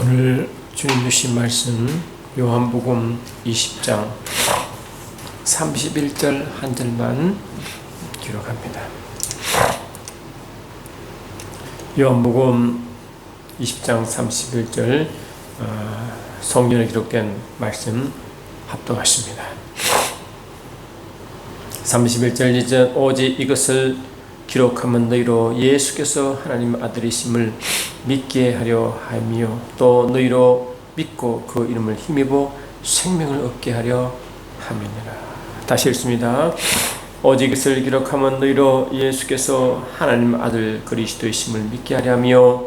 오늘 주님 주신 말씀 요한복음 20장 31절 한 절만 기록합니다. 요한복음 20장 31절 성경에 기록된 말씀 합독하십니다. 31절 이제 오직 이것을 기록하면 너희로 예수께서 하나님 아들이심을 믿게 하려 하며 또 너희로 믿고 그 이름을 힘입어 생명을 얻게 하려 함이니라. 다시 읽습니다. 오직 이것을 기록하면 너희로 예수께서 하나님 아들 그리스도이심을 믿게 하려 하며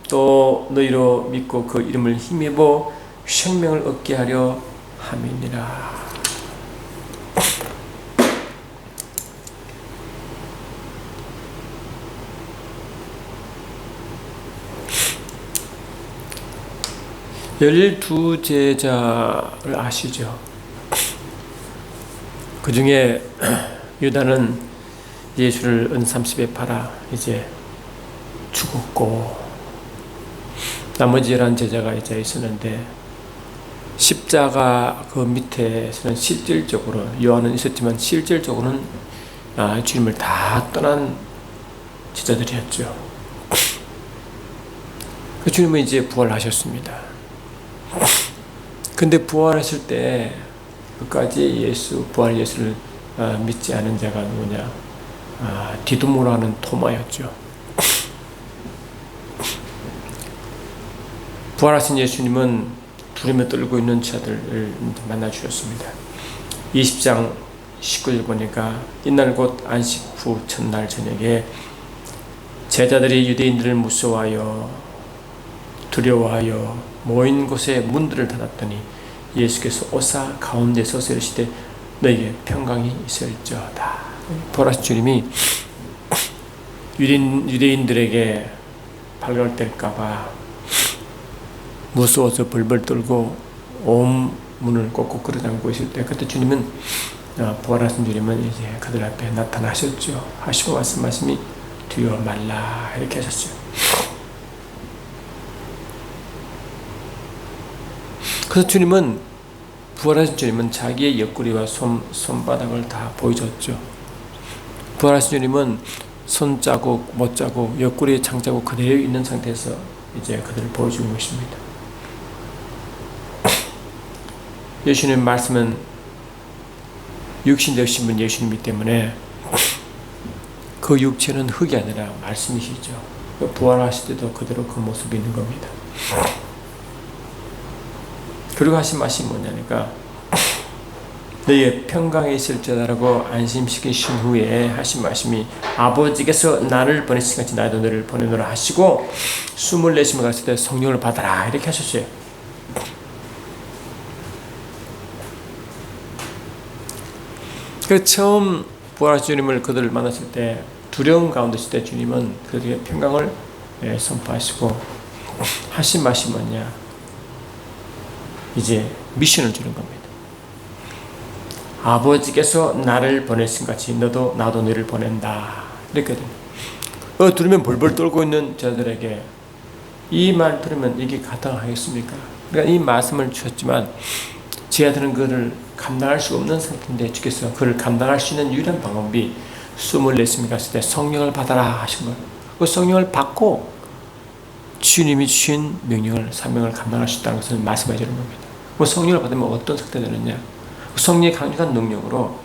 또 너희로 믿고 그 이름을 힘입어 생명을 얻게 하려 함이니라. 열두 제자를 아시죠? 그 중에 유다는 예수를 은30에 팔아 이제 죽었고, 나머지 11 제자가 이제 있었는데, 십자가 그 밑에서는 실질적으로, 요한은 있었지만 실질적으로는 주님을 다 떠난 제자들이었죠. 그 주님은 이제 부활하셨습니다. 근데 부활했을 때 끝까지 부활 예수를 믿지 않은 자가 누구냐? 디두모로 하는 토마였죠. 부활하신 예수님은 두려움에 떨고 있는 자들을 만나 주셨습니다. 20장 19절 보니까 이날 곧 안식 후 첫날 저녁에 제자들이 유대인들을 무서워하여 두려워하여 모인 곳에 문들을 닫았더니 예수께서 오사 가운데 서서 이르시되 너에게 평강이 있을지어다. 부활하신 주님이 유대인들에게 발각될까봐 무서워서 벌벌 떨고 온 문을 꼭꼭 걸어 잠그고 있을 때, 그때 주님은 부활하신 주님은 이제 그들 앞에 나타나셨죠. 하시고 말씀이 두려워 말라 이렇게 하셨죠. 그래서 주님은, 부활하신 주님은 자기의 옆구리와 손바닥을 다 보여줬죠. 부활하신 주님은 손자국, 못자국, 옆구리에 장자국 그대로 있는 상태에서 이제 그들을 보여주는 것입니다. 예수님의 말씀은 육신 되신 분 예수님이기 때문에 그 육체는 흙이 아니라 말씀이시죠. 부활하실 때도 그대로 그 모습이 있는 겁니다. 그리고 하신 말씀이 뭐냐니까 너희의 평강에 있을지어다라고 안심시키신 후에 하신 말씀이 아버지께서 나를 보내신 같이 나도 너를 보내노라 하시고 숨을 내쉬며 갔을 때 성령을 받아라 이렇게 하셨어요. 그 처음 부활하신 주님을 그들을 만났을 때 두려움 가운데 있을 때 주님은 그들에게 평강을 선포하시고 하신 말씀이 뭐냐? 이제 미션을 주는 겁니다. 아버지께서 나를 보내신 같이 나도 너를 보낸다. 이렇게 됩니다. 들으면 벌벌 떨고 있는 자들에게 이 말 들으면 이게 가능하겠습니까? 그러니까 이 말씀을 주셨지만 제자들은 그를 감당할 수 없는 상태인데 주께서 그를 감당할 수 있는 유일한 방법이 숨을 내쉬며 갔을 때 성령을 받아라 하신 거예요. 그 성령을 받고 주님이 주신 명령을, 사명을 감당할 수 있다는 것을 말씀해 주는 겁니다. 그 성령을 받으면 어떤 상태가 되느냐? 성령의 강력한 능력으로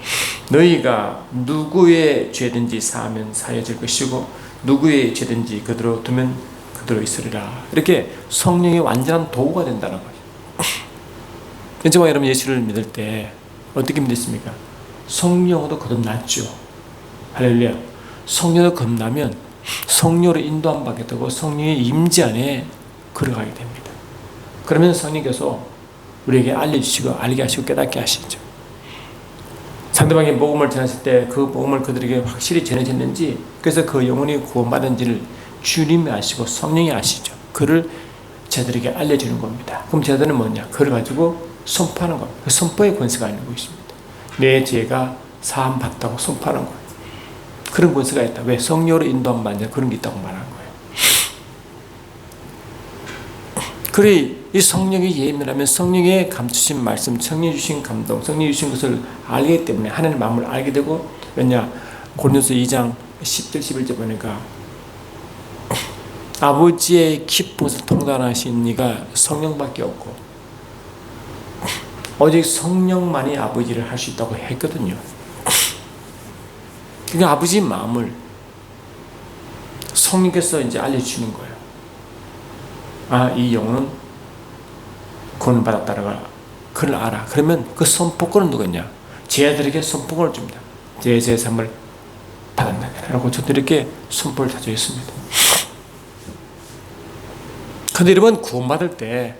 너희가 누구의 죄든지 사하면 사해질 것이고 누구의 죄든지 그대로 두면 그대로 있으리라. 이렇게 성령의 완전한 도구가 된다는 거죠. 정말 여러분 예수를 믿을 때 어떻게 믿습니까? 성령으로 거듭났죠. 할렐루야. 성령으로 거듭나면 성령으로 인도함 받게 되고 성령의 임재 안에 걸어가게 됩니다. 그러면 성령께서 우리에게 알려주시고 알게 하시고 깨닫게 하시죠. 상대방의 복음을 전했을 때 그 복음을 그들에게 확실히 전해졌는지, 그래서 그 영혼이 구원받은지를 주님이 아시고 성령이 아시죠. 그를 제자들에게 알려주는 겁니다. 그럼 제자들은 뭐냐? 그걸 가지고 선포하는 겁니다. 그 선포의 권세가 있는 것입니다. 내 죄가 사함 받다고 선포하는 거예요. 그런 권세가 있다. 왜? 성령으로 인도함 받는 그런 게 있다고 말하는 거예요. 그래 이 성령의 예민하면 성령의 감추신 말씀, 성령이 주신 감동, 성령이 주신 것을 알기 때문에 하나님의 마음을 알게 되고, 왜냐 고린도서 2장 10절 11절 보니까 아버지의 깊은 것을 통달하신 이가 성령밖에 없고 오직 성령만이 아버지를 할 수 있다고 했거든요. 그러니까 아버지의 마음을 성령께서 이제 알려주는 거예요. 아, 이 영혼은 구원을 받았다가 그걸 알아. 그러면 그 선포권은 누구냐? 제 아들에게 선포권을 줍니다. 제 제3을 받았느냐라고 저도 이렇게 선포를 자주 했습니다. 근데 여러분 구원받을 때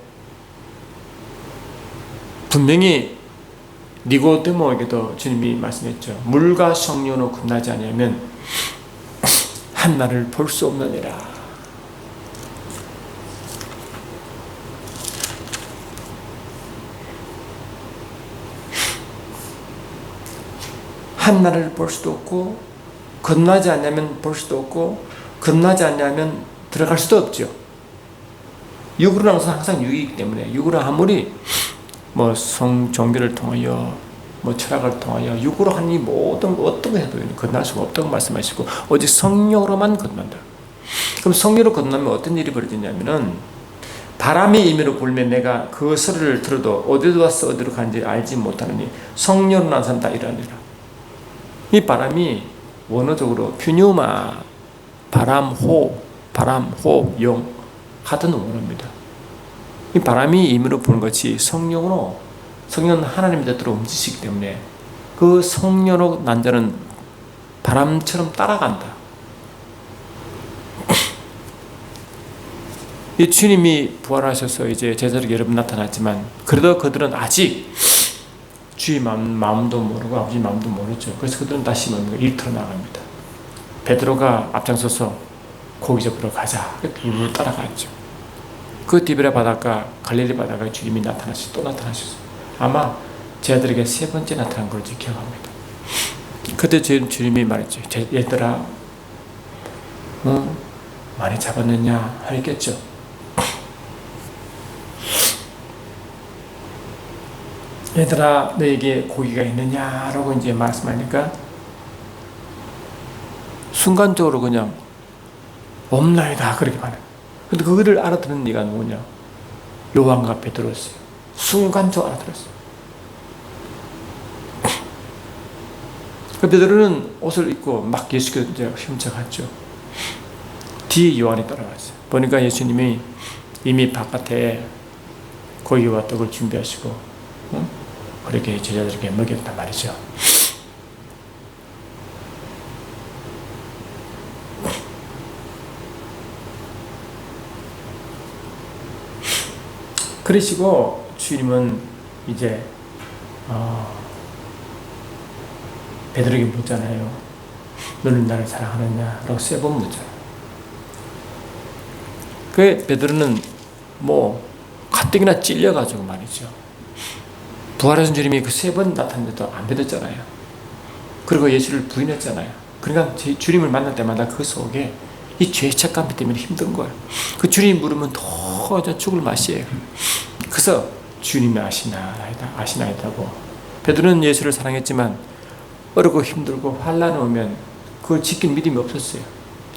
분명히 니고데모에게도 주님이 말씀했죠. 물과 성령으로 끝나지 않으면 한나를 볼 수 없느니라. 한나를 볼 수도 없고 건너지 않냐면 볼 수도 없고 건너지 않냐면 들어갈 수도 없죠. 육으로는 항상 육이기 때문에 육으로 아무리 뭐 종교를 통하여 뭐 철학을 통하여 육으로 하는 이 모든 어떤 거 해도 건널 수가 없다고 말씀하시고 오직 성령으로만 건넌다. 그럼 성령으로 건너면 어떤 일이 벌어지냐면은 바람이 임의로 불면 내가 그 소리를 들어도 어디로 와서 어디로 가는지 알지 못하느니 성령으로 난 사람 다 이러느니라. 이 바람이 원어적으로 퓨뉴마, 바람, 호흡, 영 같은 원어입니다. 이 바람이 임의로 부는 것이 성령은 하나님의 뜻대로 움직이기 때문에 그 성령으로 난 자는 바람처럼 따라간다. 이 주님이 부활하셔서 이제 제자들에게 여러 번 나타났지만 그래도 그들은 아직 주의 마음도 모르고 아버지 마음도 모르죠. 그래서 그들은 다시 일터로 나갑니다. 베드로가 앞장서서 고기 잡으러 가자. 일부러 따라갔죠. 그 디베랴 바닷가, 갈릴리 바닷가에 주님이 또 나타나셨어요. 아마 제 아들에게 3번째 나타난 걸 기억합니다. 그때 주님이 말했죠. 얘들아, 많이 잡았느냐 하겠죠. 얘들아, 너에게 고기가 있느냐라고 이제 말씀하니까 순간적으로 그냥 없나이다 그렇게 말해요. 근데 그거를 알아듣는 네가 누구냐? 요한과 베드로였어요. 순간적으로 알아들었어요. 그 베드로는 옷을 입고 막 예수께서 이제 훔쳐갔죠. 뒤에 요한이 따라갔어요. 보니까 예수님이 이미 바깥에 고기와 떡을 준비하시고 그렇게 제자들에게 먹였단 말이죠. 그러시고 주님은 이제 베드로에게 묻잖아요. 너는 나를 사랑하느냐? 라고 3번 묻잖아요. 그 베드로는 뭐 가뜩이나 찔려가지고 말이죠. 부활하신 주님이 그 3번 나타났는데도 안 믿었잖아요. 그리고 예수를 부인했잖아요. 그러니까 주님을 만날 때마다 그 속에 이 죄책감 때문에 힘든 거예요. 그 주님 물으면 도저히 죽을 맛이에요. 그래서 주님이 아시나이다고. 베드로는 예수를 사랑했지만 어렵고 힘들고 환난이 오면 그걸 지킬 믿음이 없었어요.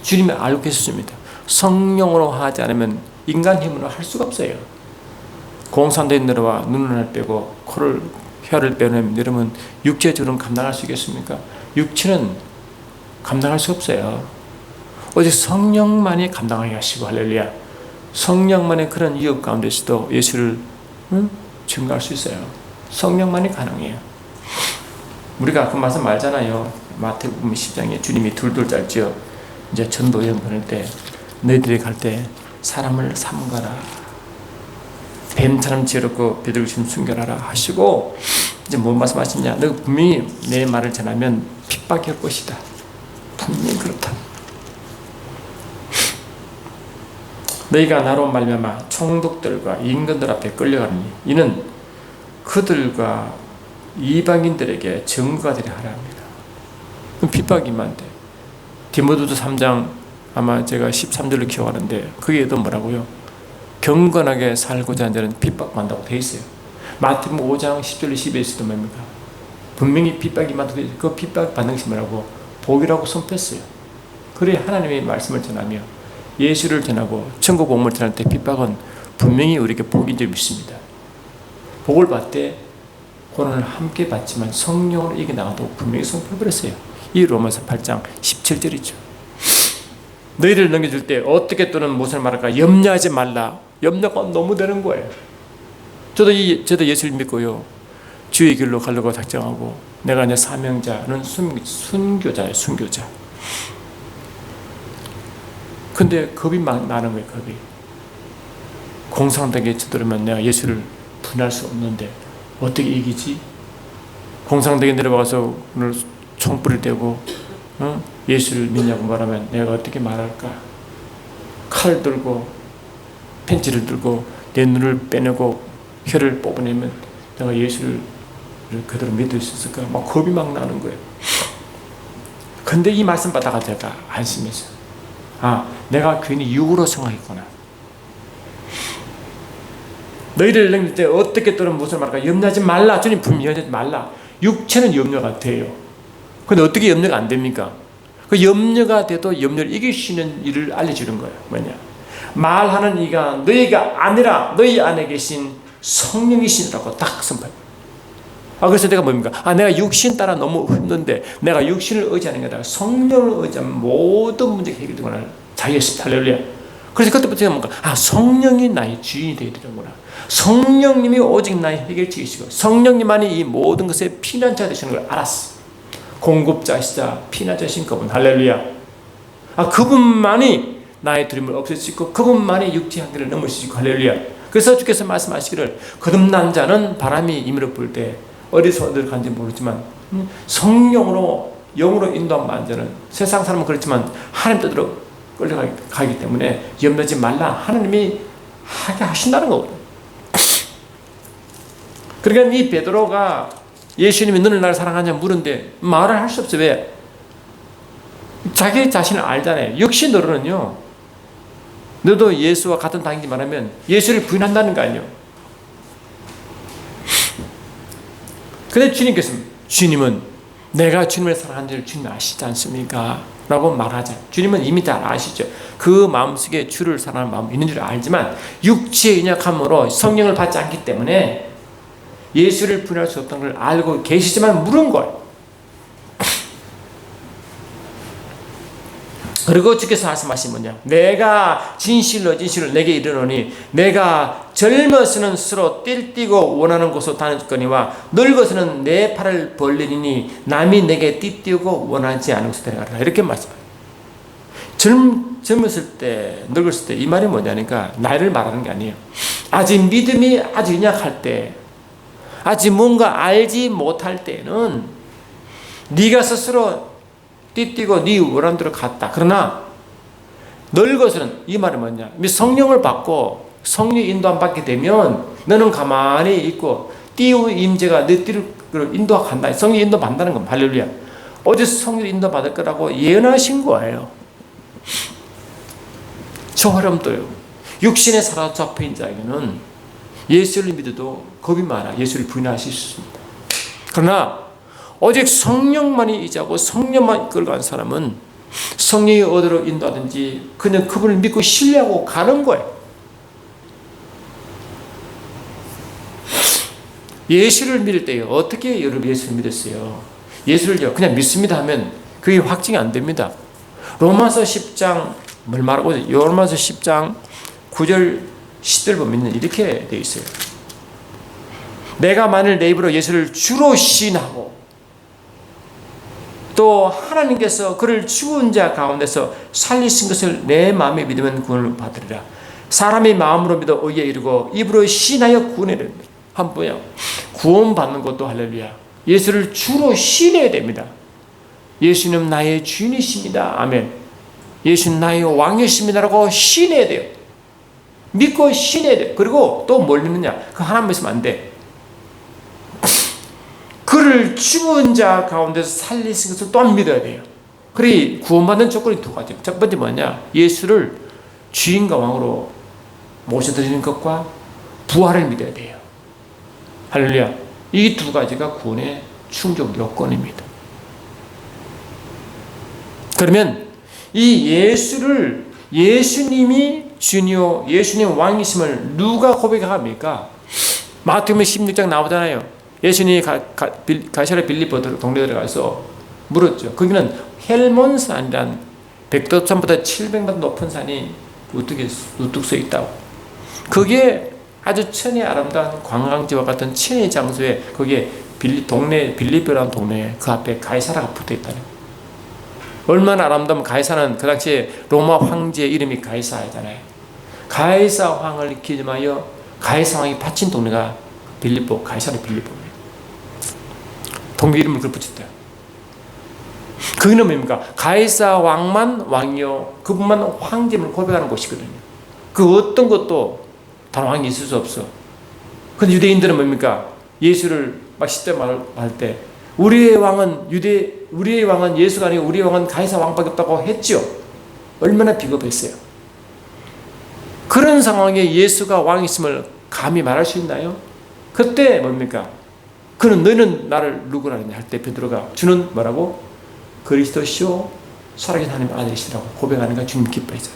주님이 알고 계셨습니다. 성령으로 하지 않으면 인간 힘으로 할 수가 없어요. 공산대에 내려와 눈을 빼고 혀를 빼내면 여러분 육체적으로는 감당할 수 있겠습니까? 육체는 감당할 수 없어요. 오직 성령만이 감당하게 하시고 할렐루야. 성령만의 그런 위협 가운데서도 예수를 증거할 수 있어요. 성령만이 가능해요. 우리가 그 말씀 알잖아요. 마태복음 10장에 주님이 둘둘 짤지어 이제 전도 여행 보낼 때 너희들이 갈 때 사람을 삼가라. 뱀처럼 지혜롭고 베드로 좀 순결하라 하시고 이제 뭔 말씀하시냐? 너 분명히 내 말을 전하면 핍박일 것이다. 분명히 그렇다. 너희가 나로 말미암아 총독들과 임금들 앞에 끌려가느니 이는 그들과 이방인들에게 증거가 되려 하라 합니다. 그럼 핍박이면 돼. 디모데후서 3장 아마 제가 13절을 기억하는데 거기에도 뭐라고요? 경건하게 살고자 하는 자는 핍박받는다고 되어 있어요. 마태복음 5장 10절 12절에서도 뭡니까? 분명히 핍박이 많다고 되어 있어요. 그 핍박 받는 것이 뭐라고? 복이라고 선포했어요. 그래 하나님의 말씀을 전하며 예수를 전하고 천국 복음을 전할 때 핍박은 분명히 우리에게 복인 줄 믿습니다. 복을 받되 고난을 함께 받지만 성령으로 이겨나가도 분명히 선포해버렸어요. 이 로마서 8장 17절이죠. 너희를 넘겨줄 때 어떻게 또는 무엇을 말할까? 염려하지 말라. 염려가 너무 되는 거예요. 저도 예수를 믿고요. 주의 길로 가려고 작정하고 내가 내 사명자는 순교자예요. 순교자. 근데 겁이 막 나는 거예요. 겁이. 공상당에 쳐들으면 내가 예수를 분할 수 없는데 어떻게 이기지? 공상당에 내려가서 오늘 총불을 대고 예수를 믿냐고 말하면 내가 어떻게 말할까? 칼을 들고 펜치를 들고 내 눈을 빼내고 혀를 뽑아내면 내가 예수를 그대로 믿을 수 있을까? 막 겁이 막 나는 거예요. 근데 이 말씀 받다가 제가 안심했어요. 아, 내가 괜히 육으로 생각했구나. 너희를 넘길 때 어떻게 또는 무슨 말할까? 염려하지 말라. 주님 분명히 염려하지 말라. 육체는 염려가 돼요. 근데 어떻게 염려가 안 됩니까? 그 염려가 돼도 염려를 이길 수 있는 일을 알려주는 거예요. 뭐냐? 말하는 이가 너희가 아니라 너희 안에 계신 성령이시라고 딱 선포해요. 그래서 내가 뭡니까? 내가 육신 따라 너무 힘든데 내가 육신을 의지하는 게 아니라 성령을 의지하면 모든 문제가 해결되구나. 자유했습니다. 할렐루야. 그래서 그때부터 뭔가 성령이 나의 주인이 되어야 되는구나. 성령님이 오직 나의 해결책이시고 성령님만이 이 모든 것의 피난처가 되시는 걸 알았어. 공급자시자 피난처신 그분. 할렐루야. 그분만이 나의 두려움을 없앨 수 있고 그분만이 육체의 한계를 넘을 수 있고. 할렐루야. 그래서 주께서 말씀하시기를 거듭난 자는 바람이 임으로 불 때 어디서 어디를 간지 모르지만 성령으로 영으로 인도한 자는 세상 사람은 그렇지만 하나님 뜻대로 끌려가기 때문에 염려하지 말라. 하나님이 하게 하신다는 거거든요. 그러니까 이 베드로가 예수님이 너는 나를 사랑하냐 물은데 말을 할 수 없어요. 왜? 자기 자신을 알잖아요. 역시 너는요. 너도 예수와 같은 당이지 말하면 예수를 부인한다는 거 아니에요. 근데 주님은 내가 주님을 사랑하는 줄 주님 아시지 않습니까? 라고 말하자. 주님은 이미 다 아시죠. 그 마음속에 주를 사랑하는 마음이 있는 줄 알지만 육체의 연약함으로 성령을 받지 않기 때문에 예수를 부인할 수 없다는 걸 알고 계시지만 물은 거예요. 그리고 주께서 말씀하신 뭐냐? 내가 진실로 내게 이르노니 내가 젊어서는 스스로 띨띠고 원하는 곳으로 다녔거니와 늙어서는 내 팔을 벌리니 남이 내게 띠띠고 원하지 않은 곳으로 데려가라. 이렇게 말씀해요. 젊었을 때 늙었을 때 이 말이 뭐냐니까 나이를 말하는 게 아니에요. 아직 믿음이 아주 연약할 때 아직 뭔가 알지 못할 때는 네가 스스로 띠띠고 네 원하는 대로 갔다. 그러나 늙어서는 이 말은 뭐냐? 성령을 받고 성령 인도 안 받게 되면 너는 가만히 있고 띠우 임재가 내 띠를 인도한다. 성령 인도 받는다는 겁니다. 할렐루야. 어디서 성령 인도 받을 거라고 예언하신 거예요. 저처럼 또요. 육신에 사로잡힌 자에게는 예수를 믿어도 겁이 많아. 예수를 부인하실 수 있습니다. 그러나 오직 성령만이 의지하고 성령만 끌고 간 사람은 성령이 어디로 인도하든지 그냥 그분을 믿고 신뢰하고 가는 거예요. 예수를 믿을 때요. 어떻게 여러분 예수를 믿었어요? 예수를요. 그냥 믿습니다 하면 그게 확증이 안 됩니다. 로마서 10장 뭘 말하고 있어요? 로마서 10장 9절 10절 보면 이렇게 되어 있어요. 내가 만일 내 입으로 예수를 주로 시인하고 또 하나님께서 그를 죽은 자 가운데서 살리신 것을 내 마음에 믿으면 구원을 받으리라. 사람이 마음으로 믿어 의에 이르고 입으로 시인하여 구원에 이릅니다. 한번요. 구원받는 것도 할렐루야. 예수를 주로 시인해야 됩니다. 예수는 나의 주인이십니다. 아멘. 예수는 나의 왕이십니다라고 시인해야 돼요. 믿고 시인해야 돼요. 그리고 또 뭘 믿느냐? 그 하나님 믿으면 안 돼. 그를 죽은 자 가운데서 살리신 것을 또한 믿어야 돼요. 그래 구원받는 조건이 두 가지. 첫 번째 뭐냐? 예수를 주인과 왕으로 모셔드리는 것과 부활을 믿어야 돼요. 할렐루야. 이 두 가지가 구원의 충족 요건입니다. 그러면 이 예수님이 주니오, 예수님 왕이심을 누가 고백합니까? 마태복음 16장 나오잖아요. 예수님이 가이사랴 빌립보 동네에 들어가서 물었죠. 거기는 헬몬산이란 백두산보다 700만 높은 산이 우뚝 서 있다고. 그게 아주 천이 아름다운 관광지와 같은 천의 장소에 거기에 빌립보라는 동네에 그 앞에 가이사라가 붙어 있다는. 얼마나 아름다우면 가이사는 그 당시에 로마 황제의 이름이 가이사잖아요. 가이사 왕을 기념하여 가이사 왕이 바친 동네가 가이사랴 빌립보입니다. 동네 이름을 그걸 붙였대요. 거기는 뭡니까? 가이사 왕만 왕이요, 그분만 황제임을 고백하는 곳이거든요. 그 어떤 것도 다른 왕이 있을 수 없어. 근데 유대인들은 뭡니까? 예수를 막 10대 말할 때 우리의 왕은 예수가 아니고 우리의 왕은 가이사 왕밖에 없다고 했죠. 얼마나 비겁했어요. 그런 상황에 예수가 왕이심을 감히 말할 수 있나요? 그때 뭡니까? 너희는 나를 누구라 했냐 할 때 베드로가 주는 뭐라고? 그리스도시요 살아계신 하나님의 아들이시라고 고백하는 거 주님 기뻐했어요.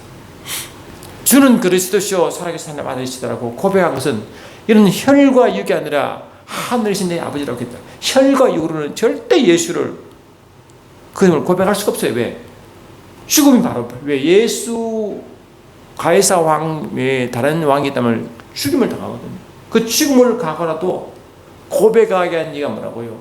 주는 그리스도시요 살아계신 하나님의 아들이시라고 고백한 것은 이런 혈과 육이 아니라 하늘이신 내 아버지라고 했다. 혈과 육으로는 절대 예수를 그 이름을 고백할 수가 없어요. 왜? 죽음이 바로 왜 예수 가이사 왕 외에 다른 왕이 있다면 죽임을 당하거든요. 그 죽음을 가거라도 고백하게 한 이가 뭐라고요?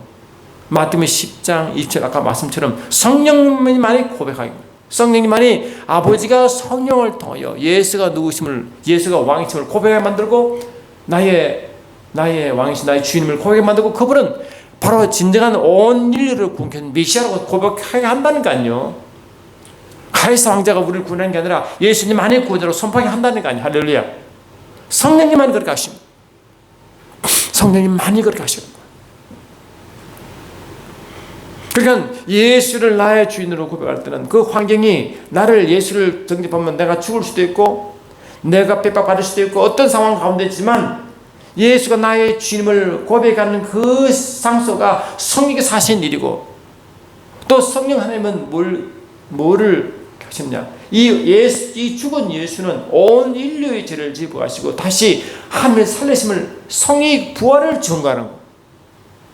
마태복음 10장 20절 아까 말씀처럼 성령님만이 고백하기. 성령님만이 아버지가 성령을 통하여 예수가 누구심을, 예수가 왕이심을 고백하게 만들고 나의 왕이신 나의 주님을 고백하게 만들고 그분은 바로 진정한 온 인류를 구원하는 메시아라고 고백하게 한다는 거 아니에요. 가이사 왕자가 우리를 구원하는 게 아니라 예수님만의 구원자로 선포하게 한다는 거 아니에요. 할렐루야. 성령님만이 그렇게 하십니다. 성령님만이 그렇게 하시는 거예요. 그러니까 예수를 나의 주인으로 고백할 때는 그 환경이 나를 예수를 영접하면 내가 죽을 수도 있고 내가 핍박받을 수도 있고 어떤 상황 가운데 있지만 예수가 나의 주님을 고백하는 그 상소가 성령이 사신 일이고 또 성령 하나님은 뭐를 하셨냐? 이 죽은 예수는 온 인류의 죄를 지불하시고 다시 하나님의 살리심을 성의 부활을 증거하는 거.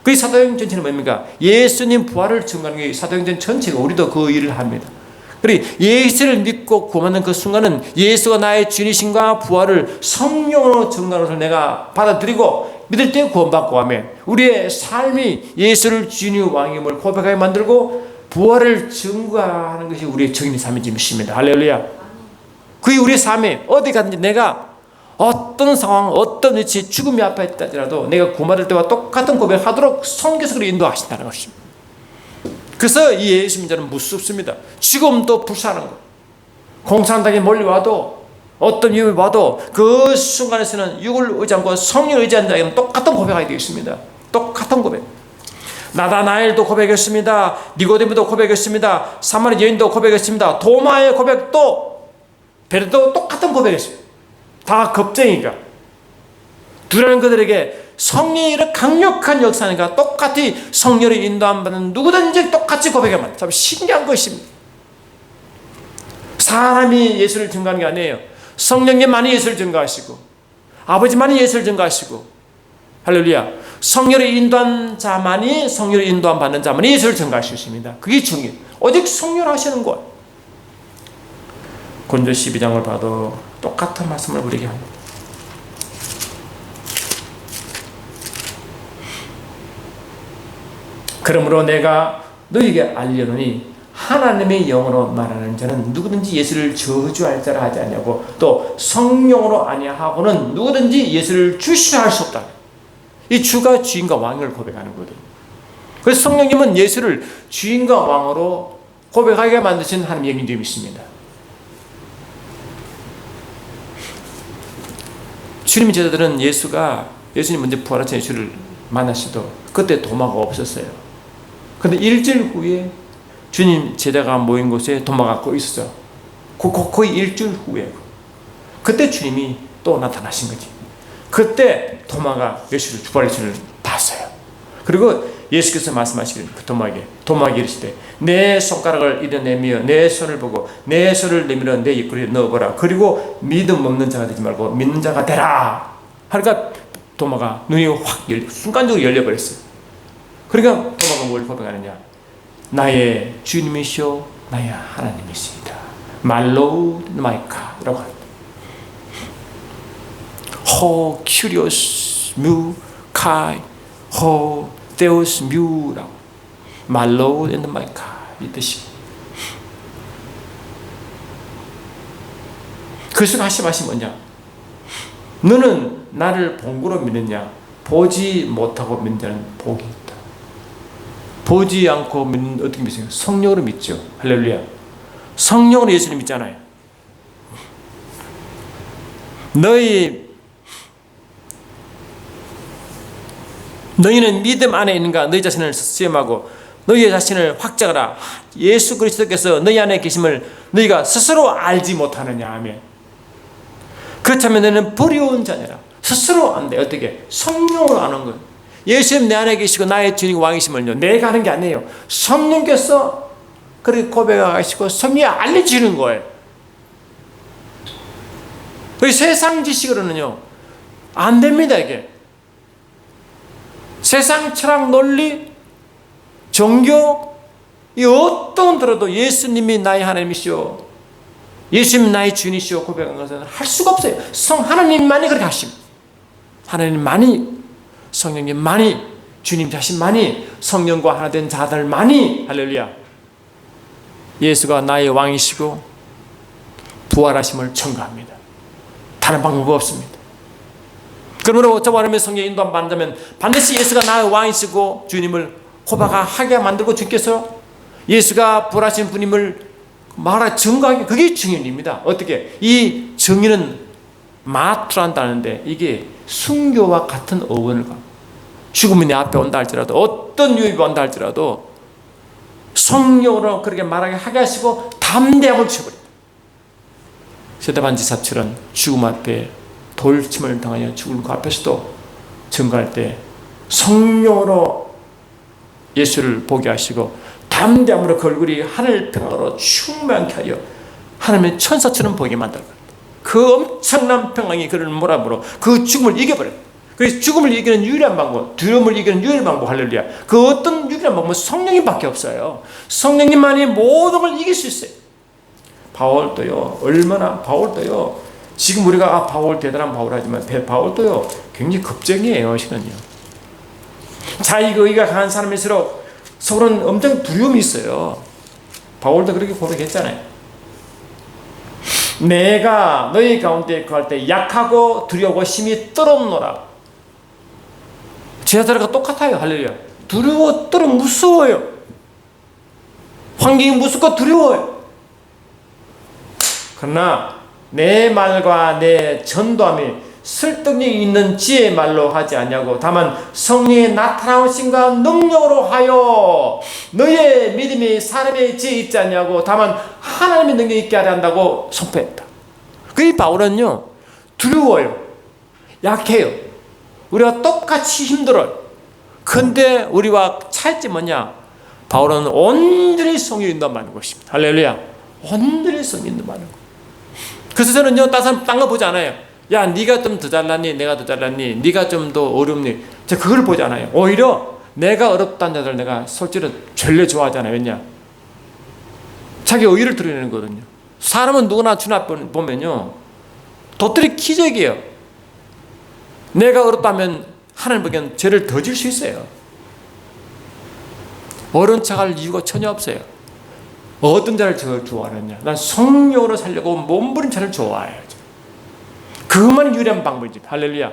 그 사도행전 전체는 뭡니까? 예수님 부활을 증거하는 게 사도행전 전체가 우리도 그 일을 합니다. 그리고 예수를 믿고 구원하는 그 순간은 예수가 나의 주님이신가 부활을 성령으로 증거하는 것을 내가 받아들이고 믿을 때 구원받고 하면 우리의 삶이 예수를 주님 왕임을 고백하게 만들고 부활을 증거하는 것이 우리의 정인의 삶의 짐입니다. 할렐루야. 그게 우리의 삶에 어디 갔는지 내가 어떤 상황, 어떤 위치, 죽음이 앞에 있다더라도 내가 구원받을 때와 똑같은 고백을 하도록 성경에서 인도하신다는 것입니다. 그래서 이 예수 믿자는 무섭습니다. 죽음도 불사하는 것. 공산당이 몰려와도 어떤 위험이 와도 그 순간에서는 육을 의지하고 성령을 의지하는 자에게는 똑같은 고백하게 되어 있습니다. 똑같은 고백. 나다나엘도 고백했습니다. 니고데모도 고백했습니다. 사마리 여인도 고백했습니다. 도마의 고백도 베드로도 똑같은 고백했습니다. 다 겁쟁이가 두려운 그들에게 성령의 강력한 역사니까 똑같이 성령을 인도함 받는 누구든지 똑같이 고백하면 참 신기한 것입니다. 사람이 예수를 증거하는 게 아니에요. 성령님만이 예수를 증거하시고 아버지만이 예수를 증거하시고 할렐루야. 성령을 인도한 자만이 성령을 인도함 받는 자만이 예수를 증거할 수 있습니다. 그게 중요해요. 오직 성령 하시는 것. 고린도 12장을 봐도 똑같은 말씀을 우리에게 합니다. 그러므로 내가 너희에게 알려노니 하나님의 영으로 말하는 자는 누구든지 예수를 저주할 자라 하지 아니하고 또 성령으로 아니하고는 누구든지 예수를 주시라 할 수 없다. 이 주가 주인과 왕을 고백하는 거거든요. 그래서 성령님은 예수를 주인과 왕으로 고백하게 만드신 하나님의 영이 있습니다. 주님의 제자들은 예수님 먼저 부활하신 예수를 만나시도 그때 도마가 없었어요. 그런데 일주일 후에 주님 제자가 모인 곳에 도마가 있었어요. 거의 일주일 후에. 그때 주님이 또 나타나신 거지. 그때 도마가 예수를 주발의 신을 봤어요. 그리고 예수께서 말씀하시기를 그 도마에게 이르시되 내 손가락을 이려내며 내 손을 보고 내 손을 내밀어 내 입구리에 넣어보라. 그리고 믿음 없는 자가 되지 말고 믿는 자가 되라. 하니까 도마가 눈이 확 순간적으로 열려버렸어요. 그러니까 도마가 뭘 고백하느냐? 나의 주님이시오 나의 하나님이시다. 말로 마이카라고 합니다. 호 큐리오스 뮤 카이 호 데우스 뮤라고 말로 앤드 마이카 이 뜻이. 그래서 말씀하신 뭐냐? 너는 나를 본거로 믿느냐? 보지 못하고 믿는 자는 복이 있다. 보지 않고 믿는 어떻게 믿어요? 성령으로 믿죠. 할렐루야. 성령으로 예수를 믿잖아요. 너희는 믿음 안에 있는가? 너희 자신을 시험하고 너희 자신을 확정하라. 예수 그리스도께서 너희 안에 계심을 너희가 스스로 알지 못하느냐 하면, 그렇다면 너는 버려온 자녀라. 스스로 안 돼. 어떻게? 성령으로 아는 거예요. 예수님 내 안에 계시고 나의 주님 왕이심을요, 내가 하는 게 아니에요. 성령께서 그렇게 고백하시고 성령이 알려주는 거예요. 세상 지식으로는요 안 됩니다. 이게 세상 철학 논리 종교 이 어떤 들어도 예수님이 나의 하나님이시오, 예수님 나의 주인이시오 고백한 것은 할 수가 없어요. 하나님만이 그렇게 하십니다. 하나님만이, 성령님만이, 주님 자신만이, 성령과 하나 된 자들만이, 할렐루야, 예수가 나의 왕이시고 부활하심을 청구합니다. 다른 방법이 없습니다. 그러므로 저와 여러분의 성령 인도 안 받는다면 반드시 예수가 나의 왕이시고 주님을 호박하게 만들고 주께서 예수가 부활하신 분임을 말하 증거하기, 그게 증인입니다. 어떻게? 이 증인은 마트란다는데 이게 순교와 같은 어원을 가. 죽음이 내 앞에 온다 할지라도, 어떤 유입이 온다 할지라도 성령으로 그렇게 말하게 하시고 담대함을 주셔버립니다. 스데반 지사처럼 죽음 앞에 돌침을 당하여 죽을 그 앞에서도 증거할 때 성령으로 예수를 보게 하시고 담대함으로 그 얼굴이 하늘 평화로 충만케 하여 하나님의 천사처럼 보게 만들고, 그 엄청난 평강이 그를 몰아물어 그 죽음을 이겨버려요. 그래서 죽음을 이기는 유일한 방법, 두려움을 이기는 유일한 방법, 할렐루야, 그 어떤 유일한 방법은 성령님밖에 없어요. 성령님만이 모든 걸 이길 수 있어요. 바울도요, 바울도요, 지금 우리가 바울 대단한 바울 하지만 바울도요 굉장히 겁쟁이에요. 실은요, 자기가 의가 강한 사람일수록 서로는 엄청 두려움이 있어요. 바울도 그렇게 고백했잖아요. 내가 너희 가운데 거할 때 약하고 두려워 심히 떨었노라. 제자들과 똑같아요. 할렐루야. 두려워 떨어 무서워요. 환경이 무섭고 두려워요. 그러나 내 말과 내 전도함이 설득력이 있는 지혜의 말로 하지 아니하고 다만 성령의 나타나오심과 능력으로 하여 너의 믿음이 사람의 지혜에 있지 아니하고 다만 하나님의 능력이 있게 하려 한다고 선포했다. 그 바울은요 두려워요, 약해요, 우리가 똑같이 힘들어요. 근데 우리와 차이점이 뭐냐? 바울은 온전히 성령의 인도만 받는 것입니다. 할렐루야. 온전히 성령의 인도만 받는 것. 그래서 저는요 딴 거 보지 않아요. 야, 네가 좀 더 잘났니? 내가 더 잘났니? 네가 좀 더 어렵니? 제가 그걸 보지 않아요. 오히려 내가 어렵다는 자들 내가 솔직히 전례 좋아하잖아요. 왜냐? 자기 의의를 드러내는 거거든요. 사람은 누구나 주나 보면요 도토리 기적이에요. 내가 어렵다면 하나님 보기엔 죄를 더 질 수 있어요. 어려운 척할 이유가 전혀 없어요. 어떤 자를 저 좋아하느냐? 난 성령으로 살려고 몸부림 자를 좋아해요. 그것만이 유일한 방법이지. 할렐루야.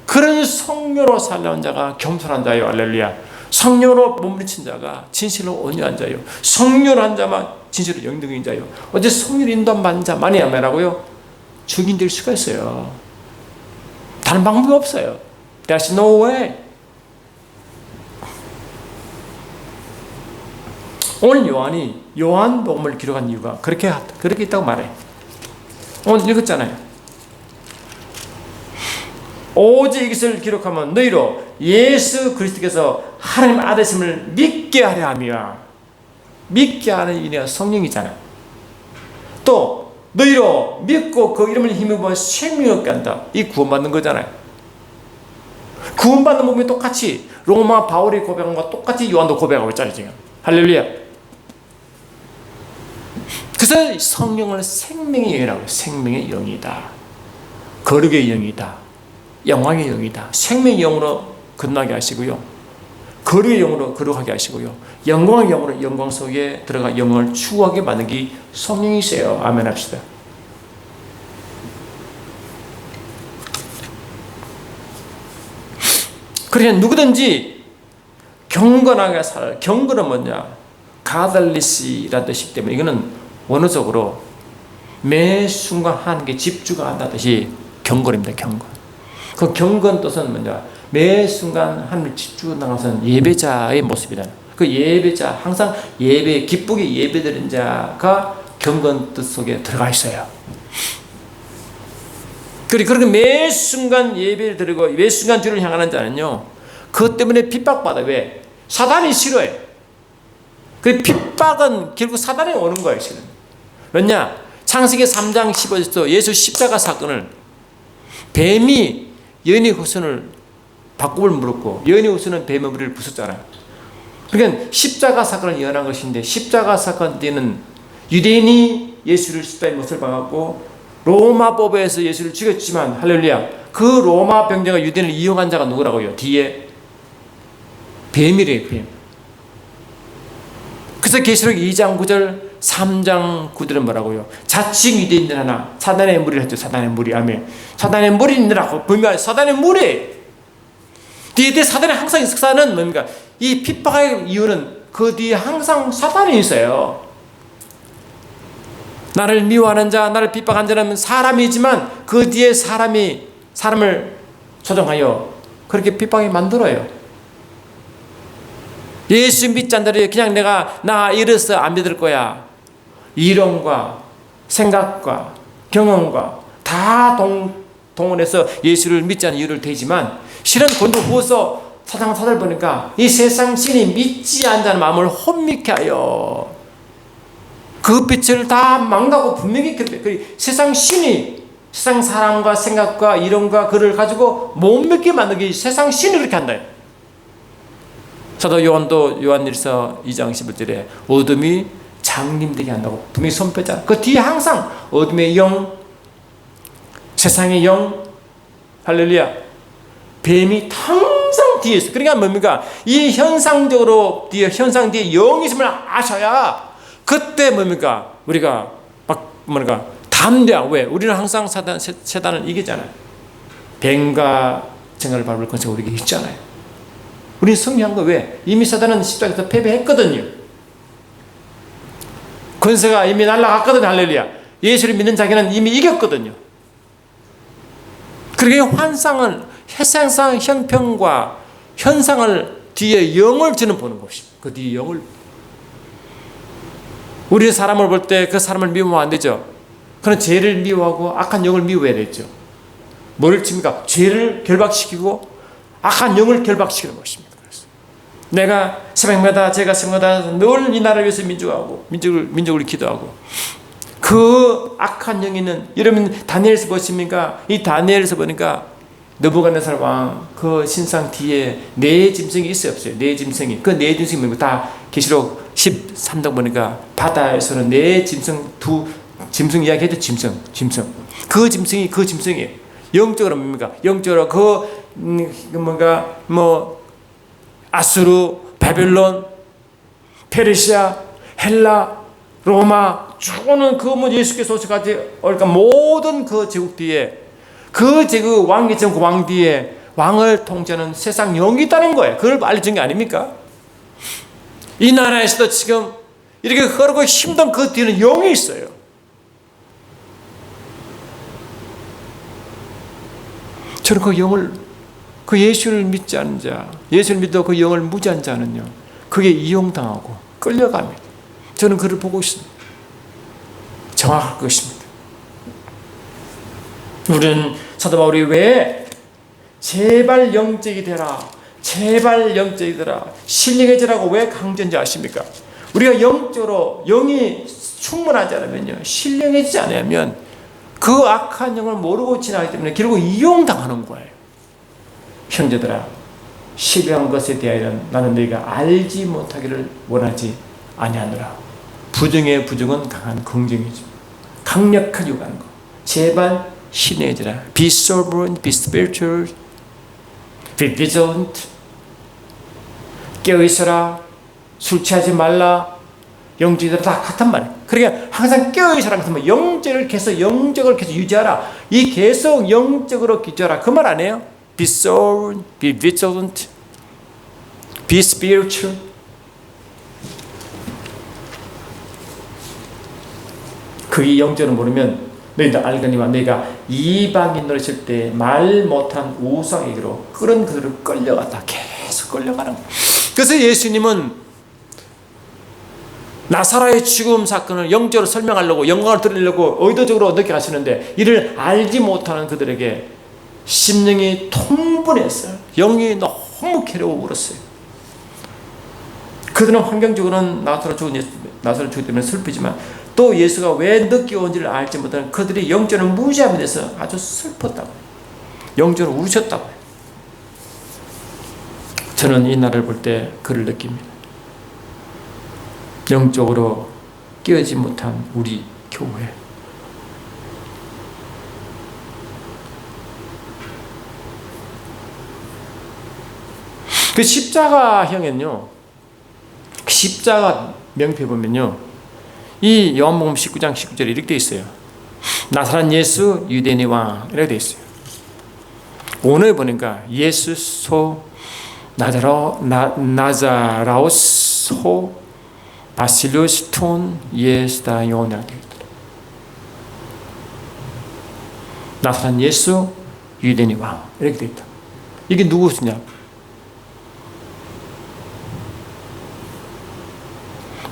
그런 성령으로 살려온 자가 겸손한 자요. 할렐루야. 성령으로 몸부림친 자가 진실로 온유한 자요. 성령으로 한 자만 진실로 영등인 자요. 어제 성령 인도 받는 자만이 아멘하고요 죽인될 수가 있어요. 다른 방법이 없어요. There's no way. 오늘 요한이 요한복음을 기록한 이유가 그렇게 있다고 말해요. 오늘 읽었잖아요. 오직 이것을 기록하면 너희로 예수 그리스도께서 하나님 아들이심을 믿게 하려 함이야. 믿게 하는 이유가 성령이잖아. 또 너희로 믿고 그 이름을 힘입어 생명을 얻게 한다. 이 구원받는 거잖아요. 구원받는 몸이 똑같이 로마 바울이 고백한 것과 똑같이 요한도 고백하고 있잖아요 지금. 할렐루야. 그래서 성령을 생명의 영이라고 해요. 생명의 영이다. 거룩의 영이다. 영광의 영이다. 생명의 영으로 건너게 하시고요. 거룩의 영으로 거룩하게 하시고요. 영광의 영으로 영광 속에 들어가 영광을 추구하게 만든 게 성령이세요. 아멘 합시다. 그러니까 누구든지 경건하게 살아요. 경건은 뭐냐? 가달리시라는 뜻이기 때문에 이거는 원어적으로 매 순간 하는 게 집중을 한다는 뜻이 경건입니다. 경건. 그 경건 뜻은 뭐냐? 매 순간 하나님을 집중하는 것은 예배자의 모습이다. 그 예배자, 항상 예배, 기쁘게 예배드리는 자가 경건 뜻 속에 들어가 있어요. 그리고 매 순간 예배를 드리고 매 순간 주를 향하는 자는요, 그것 때문에 핍박받아. 왜? 사단이 싫어해. 그 핍박은 결국 사단이 오는 거예요, 실은. 왜냐? 창세기 3장 15절에서 예수 십자가 사건을 뱀이 여인의 후손을 박굽을 물었고 여인의 후손은 뱀의 머리를 부쉈잖아요. 그러니까 십자가 사건을 예언한 것인데 십자가 사건 때는 유대인이 예수를 십자가에 못을 박았고 로마 법에서 예수를 죽였지만 할렐루야, 그 로마 병자가 유대인을 이용한 자가 누구라고요? 뒤에 뱀이래요. 뱀. 그래서 계시록 2장 9절 3장 9절은 뭐라고요? 자칭 유대인들 하나 사단의 무리를 했죠. 사단의 무리. 아멘. 사단의 무리인들하고 분명히 사단의 무리. 뒤에 사단이 항상 있어서는 뭡니까? 이 핍박의 이유는 그 뒤에 항상 사단이 있어요. 나를 미워하는 자, 나를 핍박한 자는 사람이지만 그 뒤에 사람을 조종하여 그렇게 핍박에 만들어요. 예수 믿지 않는 그냥 나 이래서 안 믿을 거야. 이론과 생각과 경험과 다 동원해서 예수를 믿지 않는 이유를 대지만 실은 고린도후서 4장 4절 보니까 이 세상 신이 믿지 않는 자는 마음을 혼미케 하여 그 빛을 다 망가고 분명히 세상 신이 세상 사람과 생각과 이론과 그를 가지고 못 믿게 만들기 세상 신이 그렇게 한다. 사도 요한도 요한일서 2장 11절에 어둠이 장님되게 한다고 분명히 손빼잖아. 그 뒤에 항상 어둠의 영, 세상의 영, 할렐루야, 뱀이 항상 뒤에 있어. 그러니까 뭡니까? 이 현상 뒤에 영이 있음을 아셔야 그때 뭡니까? 우리가 담대하고. 왜? 우리는 항상 세단을 이기잖아요. 뱀과 정갈을 밟을 권세가 우리에게 있잖아요. 우리는 승리한 거. 왜? 이미 사단은 십자가에서 패배했거든요. 권세가 이미 날아갔거든요. 할렐루야. 예수를 믿는 자기는 이미 이겼거든요. 그러게 환상을, 세상상 형편과 현상을 뒤에 영을 주는 보는 것입니다. 그 뒤에 영을. 우리는 사람을 볼 때 그 사람을 미워하면 안 되죠. 그런 죄를 미워하고 악한 영을 미워해야 되죠. 뭐를 칩니까? 죄를 결박시키고 악한 영을 결박시키는 것입니다. 그래서 내가 새벽마다 제가 새벽마다 늘 이 나라를 위해서 민족을 기도하고 그 악한 영이는 여러분 다니엘서 보십니까? 이 다니엘서 보니까 느부갓네살 왕 그 신상 뒤에 네 짐승이 있어요, 없어요? 네 짐승이. 그 네 짐승이 뭡니까? 다 계시록 13장 보니까 바다에서는 네 짐승 이야기해도 짐승. 그 짐승이에요. 영적으로 뭡니까? 영적으로 아수르, 바벨론, 페르시아, 헬라, 로마 주는 예수께서 오셔가지고 그러니까 모든 그 제국 뒤에 그 제국 왕 뒤에 왕을 통치하는 세상 영이 있다는 거예요. 그걸 알려준 게 아닙니까? 이 나라에서도 지금 이렇게 흐르고 힘든 그 뒤에는 영이 있어요. 저는 그 영을, 그 예수를 믿지 않는 자, 예수를 믿어 그 영을 무지한 자는요, 그게 이용당하고 끌려갑니다. 저는 그를 보고 있습니다. 정확할 것입니다. 우리는 사도 바울이 왜 제발 영적이 되라. 제발 영적이 되라. 신령해지라고 왜 강조한지 아십니까? 우리가 영적으로 영이 충만하지 않으면요, 신령해지지 않으면 그 악한 영을 모르고 지나기 때문에 결국 이용당하는 거예요. 형제들아, 신령한 것에 대하여는 나는 너희가 알지 못하기를 원하지 아니하노라. 부정의 부정은 강한 긍정이죠. 강력하게 요구하는 거. 제발 신령해지라. Be sober, be spiritual, be vigilant. 깨어있어라. 술 취하지 말라. 영적이들 다 같단 말이에요. 그러니까 항상 깨어있어라. 영적을 계속 유지하라. 이 계속 영적으로 기저하라. 그 말 아니에요? Be sober, be vigilant, be spiritual. 그게 영적을 모르면 너희들 알거니와 너희가 이방인으로 있을 때 말 못한 우상에게로 그런 그들을 끌려갔다. 계속 끌려가는 거예요. 그래서 예수님은 나사로의 죽음 사건을 영적으로 설명하려고, 영광을 드리려고 의도적으로 늦게 하시는데 이를 알지 못하는 그들에게 심령이 통분했어요. 영이 너무 괴로워 울었어요. 그들은 환경적으로는 나사로 죽기 때문에 슬프지만 또 예수가 왜 늦게 온지를 알지 못하는 그들이 영적으로 무지함에 대해서 아주 슬펐다고, 영적으로 우셨다고. 저는 이 날을 볼 때 그를 느낍니다. 영적으로 깨어지 못한 우리 교회. 그 십자가형엔요, 십자가 명패 보면요, 이 요한복음 19장 19절에 이렇게 되어 있어요. 나사렛 예수 유대인의 왕, 이렇게 되어 있어요. 오늘 보니까 예수 소 나자라우스 소 바실루스 톤 예스다 요나. 나사렛 예수 유대인의 왕, 이렇게 되어 있다. 이게 누구시냐?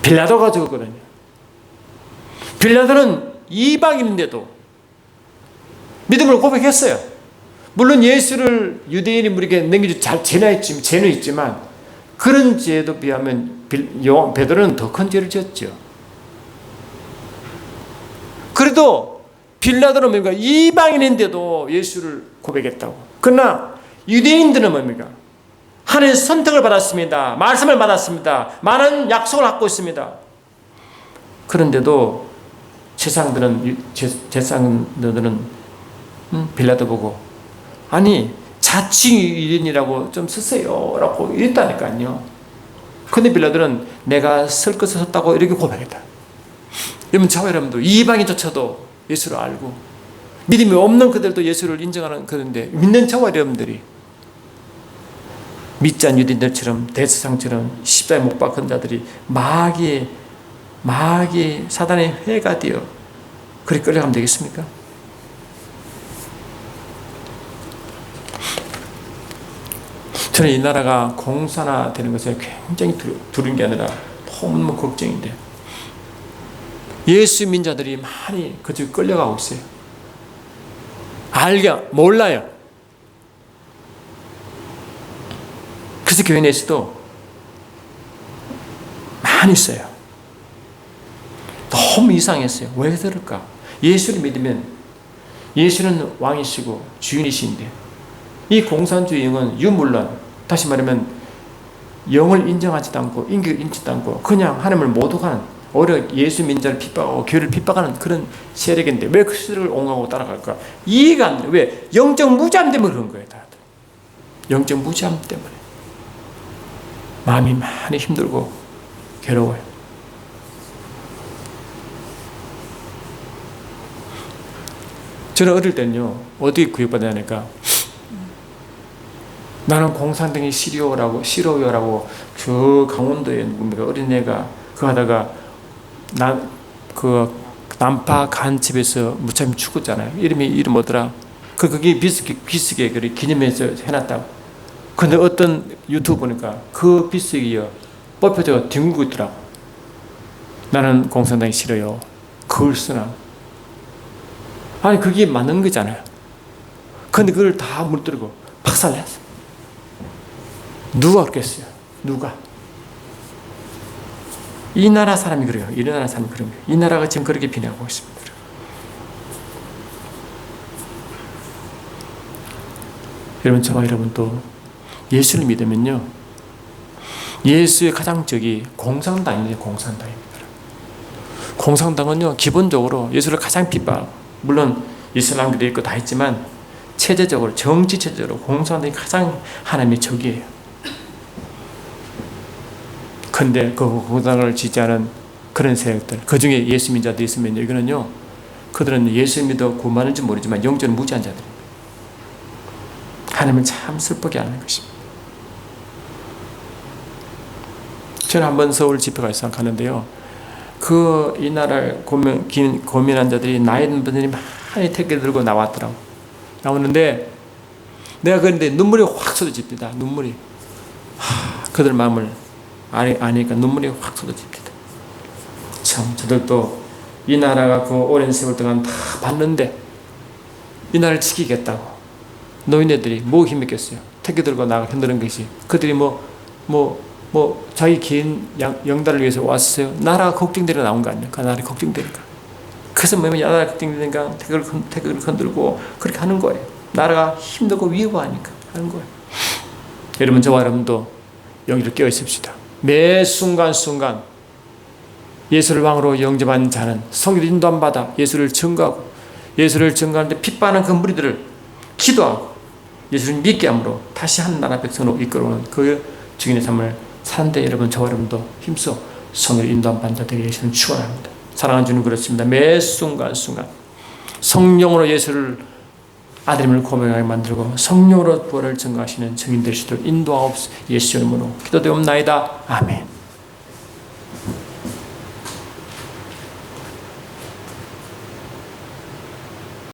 빌라도가 적었거든요. 빌라도는 이방인인데도 믿음을 고백했어요. 물론 예수를 유대인이 우리에게 넘기지 잘 죄는 있지만 그런 죄에도 비하면 베드로는 더 큰 죄를 지었죠. 그래도 빌라도는 뭡니까? 이방인인데도 예수를 고백했다고. 그러나 유대인들은 뭡니까? 하나님의 선택을 받았습니다. 말씀을 받았습니다. 많은 약속을 갖고 있습니다. 그런데도 제사장들은 빌라도 보고, 아니 자칭 유대인이라고 좀 쓰세요 라고 이랬다니까요. 근데 빌라도는 내가 쓸 것을 썼다고 이렇게 고백했다. 여러분, 저와 여러분도 이방인조차도 예수를 알고 믿음이 없는 그들도 예수를 인정하는 그런데 믿는 저와 여러분들이 믿지 않은 유대인들처럼 대제사장처럼 십자가에 못 박은 자들이 마귀의 사단의 회가 되어 그리 끌려가면 되겠습니까? 저는 이 나라가 공산화 되는 것에 굉장히 두려운 게 아니라 너무 걱정인데, 예수 민자들이 많이 그쪽에 끌려가고 있어요. 몰라요. 그래서 교회 내에서도 많이 있어요. 너무 이상했어요. 왜 그럴까? 예수를 믿으면 예수는 왕이시고 주인이신데 이 공산주의 영은 유물론, 다시 말하면 영을 인정하지도 않고 인격을 인지도 않고 그냥 하나님을 모독하는, 오히려 예수 민자를 핍박하고 교회를 핍박하는 그런 세력인데 왜 그들을 옹호하고 따라갈까? 이해가 안 돼요. 왜? 영적 무지함 때문에 그런 거예요. 다들 영적 무지함 때문에 마음이 많이 힘들고 괴로워요. 저는 어릴 때는요, 어디 구역받아니까 나는 공산당이 싫어요라고 저 강원도에 누굽니까 어린애가 그 하다가 난파 간집에서 무참히 죽었잖아요. 이름 뭐더라? 그게 비스게 기념해서 해놨다고. 근데 어떤 유튜브 보니까 그 비스기요 뽑혀져 뒹굴고 있더라고. 나는 공산당이 싫어요. 그걸 쓰나? 아니 그게 맞는 거잖아요. 근데 그걸 다 물들고 박살났어요. 누가 그랬겠어요? 누가? 이 나라 사람이 그래요. 이 나라 사람이 그런 거예요. 이 나라가 지금 그렇게 변하고 있습니다. 여러분, 저와 여러분도 예수를 믿으면요, 예수의 가장 적이 공산당입니다. 공산당입니다. 공산당은요, 기본적으로 예수를 가장 비판하고, 물론 이슬람교도 있고 다 있지만 체제적으로, 정치 체제적으로 공산당이 가장 하나님의 적이에요. 근데 그 공산당을 지지하는 그런 세력들, 그 중에 예수 믿는 자도 있으면요, 이거는요, 그들은 예수 믿어 구원하는지 모르지만 영적으로 무지한 자들입니다. 하나님은 참 슬프게 하는 것입니다. 저는 한번 서울 집회가 있어 가는데요, 이 나라를 고민한 자들이, 나이 든 분들이 많이 택배 들고 나왔더라고. 나오는데 내가 그런데 눈물이 확 쏟아집니다. 눈물이. 그들 마음을 아니까 눈물이 확 쏟아집니다. 참, 저들도 이 나라가 그 오랜 세월 동안 다 봤는데 이 나라를 지키겠다고 노인네들이 뭐 힘있겠어요? 택배 들고 나가 흔드는 것이. 그들이 자기 개인 영달을 위해서 왔어요. 나라가 걱정되려 나온 거 아니에요? 그 나라가 걱정되니까. 그래서 나라가 걱정되니까 택배를 흔들고 그렇게 하는 거예요. 나라가 힘들고 위험하니까 하는 거예요. 여러분, 저와 여러분도 영적으로 깨어 있읍시다. 매 순간순간 예수를 왕으로 영접한 자는 성령 인도함 받아 예수를 증거하고, 예수를 증거하는데 핍박하는 그 무리들을 기도하고 예수를 믿게 함으로 다시 한 나라 백성으로 이끌어오는 그 증인의 삶을 사는데, 여러분, 저와 여러분도 힘써 성령 인도함 받는 자들에게 예수는 축원합니다. 사랑하는 주님, 그렇습니다. 매 순간순간 성령으로 예수를 아들임을 고백하게 만들고 성령으로 부활을 증거하시는 증인 될 수 있도록 인도하옵소서. 예수 이름으로 기도되옵나이다. 아멘.